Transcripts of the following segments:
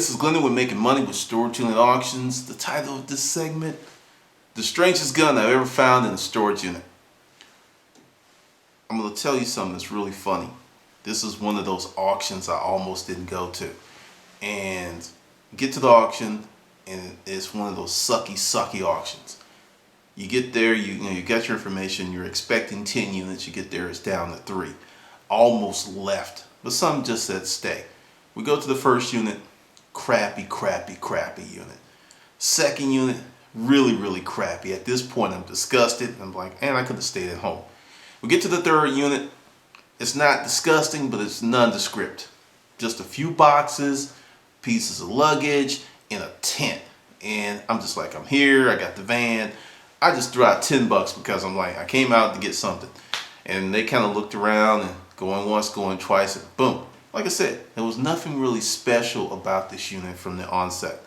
this is Glendon with Making Money with Storage Unit Auctions. The title of this segment, The Strangest Gun I've Ever Found in a Storage Unit. I'm going to tell you something that's really funny. This is one of those auctions I almost didn't go to. And get to the auction, and it's one of those sucky auctions. You get there, you got your information, you're expecting 10 units, you get there, it's down to 3. Almost left, but some just said stay. We go to the first unit, crappy unit. Second unit, really crappy. At this point, I'm disgusted. I'm like, man, I could have stayed at home. We get to the third unit. It's not disgusting, but it's nondescript. Just a few boxes, pieces of luggage, and a tent. And I'm just like, I'm here, I got the van. I just threw out $10 because I'm like, I came out to get something. And they kind of looked around and going once, going twice, and boom. Like I said, there was nothing really special about this unit from the onset.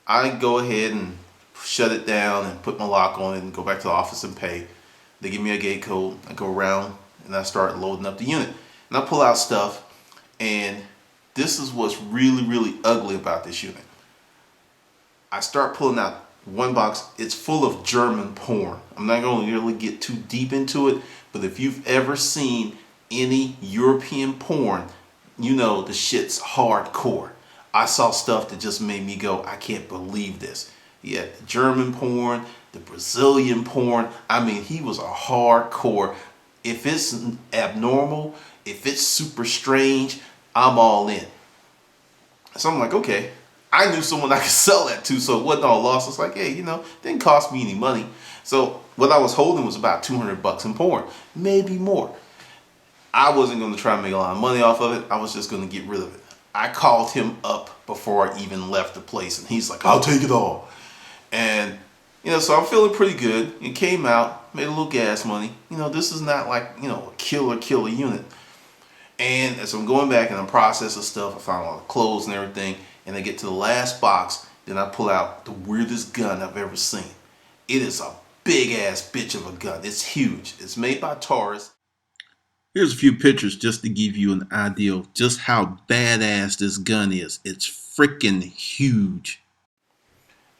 I go ahead and shut it down and put my lock on it and go back to the office and pay. They give me a gate code. I go around and I start loading up the unit. And I pull out stuff, and this is what's really ugly about this unit. I start pulling out one box. It's full of German porn. I'm not going to really get too deep into it, but if you've ever seen any European porn, you know the shit's hardcore. I saw stuff that just made me go, I can't believe this. He had the German porn, the Brazilian porn. I mean, he was a hardcore. If it's abnormal, if it's super strange, I'm all in. So I'm like, okay. I knew someone I could sell that to, so it wasn't all lost. It's like, hey, it didn't cost me any money. So what I was holding was about $200 in porn, maybe more. I wasn't going to try and make a lot of money off of it. I was just going to get rid of it. I called him up before I even left the place, and he's like, I'll take it all. And, so I'm feeling pretty good. It came out, made a little gas money. This is not like, a killer unit. And as I'm going back and I'm processing stuff, I found all the clothes and everything, and I get to the last box, then I pull out the weirdest gun I've ever seen. It is a big ass bitch of a gun. It's huge. It's made by Taurus. Here's a few pictures just to give you an idea of just how badass this gun is. It's freaking huge.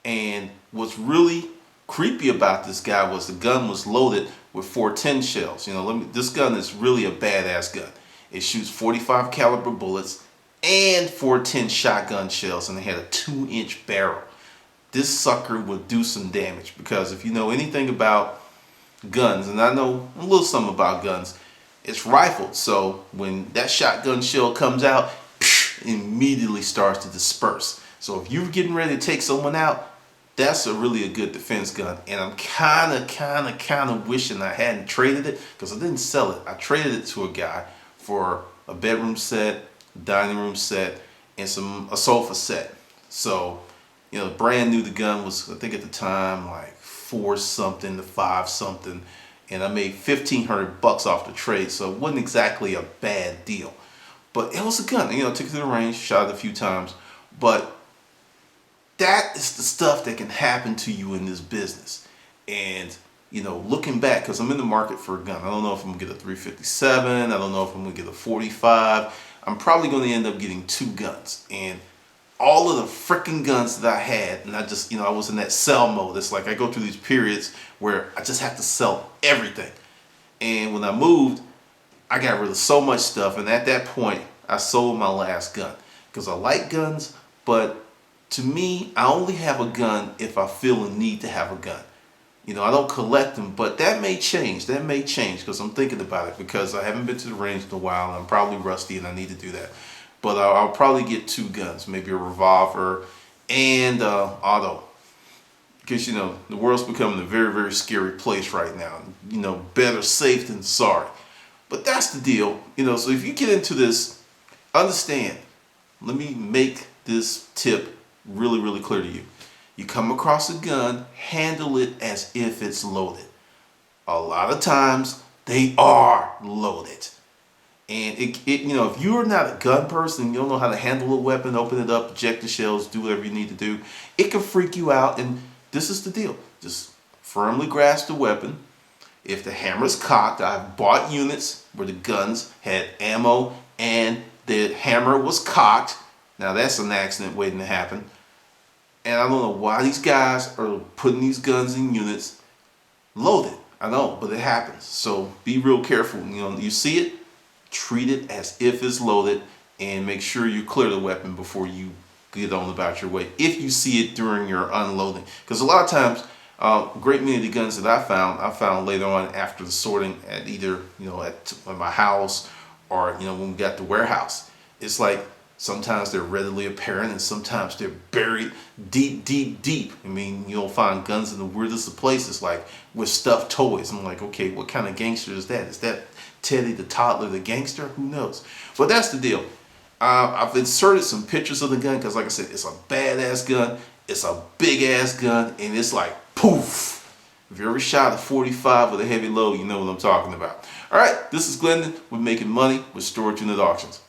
And what's really creepy about this guy was the gun was loaded with 410 shells. This gun is really a badass gun. It shoots 45 caliber bullets and 410 shotgun shells, and it had a 2-inch barrel. This sucker would do some damage, because if you know anything about guns, and I know a little something about guns, it's rifled, so when that shotgun shell comes out, it immediately starts to disperse. So if you're getting ready to take someone out, that's really a good defense gun. And I'm kind of wishing I hadn't traded it, because I didn't sell it. I traded it to a guy for a bedroom set, dining room set, and a sofa set. So, brand new, the gun was, I think at the time, like 4 something to 5 something. And I made $1,500 off the trade, so it wasn't exactly a bad deal. But it was a gun. I took it to the range, shot it a few times. But that is the stuff that can happen to you in this business. And, looking back, because I'm in the market for a gun. I don't know if I'm going to get a 357. I don't know if I'm going to get a 45. I'm probably going to end up getting 2 guns. And all of the freaking guns that I had, and I just, I was in that sell mode. It's like I go through these periods where I just have to sell everything. And when I moved, I got rid of so much stuff. And at that point, I sold my last gun. Because I like guns, but to me, I only have a gun if I feel a need to have a gun. I don't collect them, but that may change. That may change, because I'm thinking about it, because I haven't been to the range in a while, and I'm probably rusty, and I need to do that. But I'll probably get 2 guns, maybe a revolver and auto. Because, the world's becoming a very scary place right now. Better safe than sorry. But that's the deal. So if you get into this, understand, let me make this tip really clear to you. You come across a gun, handle it as if it's loaded. A lot of times, they are loaded. And if you're not a gun person, you don't know how to handle a weapon, open it up, eject the shells, do whatever you need to do, it can freak you out. And this is the deal. Just firmly grasp the weapon. If the hammer's cocked, I've bought units where the guns had ammo and the hammer was cocked. Now that's an accident waiting to happen. And I don't know why these guys are putting these guns in units loaded. I know, but it happens. So be real careful. You know, you see it, treat it as if it's loaded, and make sure you clear the weapon before you get on about your way. If you see it during your unloading, because a lot of times, great many of the guns that I found later on after the sorting at either at my house or when we got the warehouse. It's like sometimes they're readily apparent and sometimes they're buried deep, deep, deep. I mean, you'll find guns in the weirdest of places, like with stuffed toys. I'm like, okay, what kind of gangster is that? Is that Teddy the toddler, the gangster? Who knows? But that's the deal. I've inserted some pictures of the gun because, like I said, it's a badass gun. It's a big ass gun, and it's like poof. If you ever shot a 45 with a heavy load, you know what I'm talking about. All right, this is Glendon with Making Money with Storage Unit Auctions.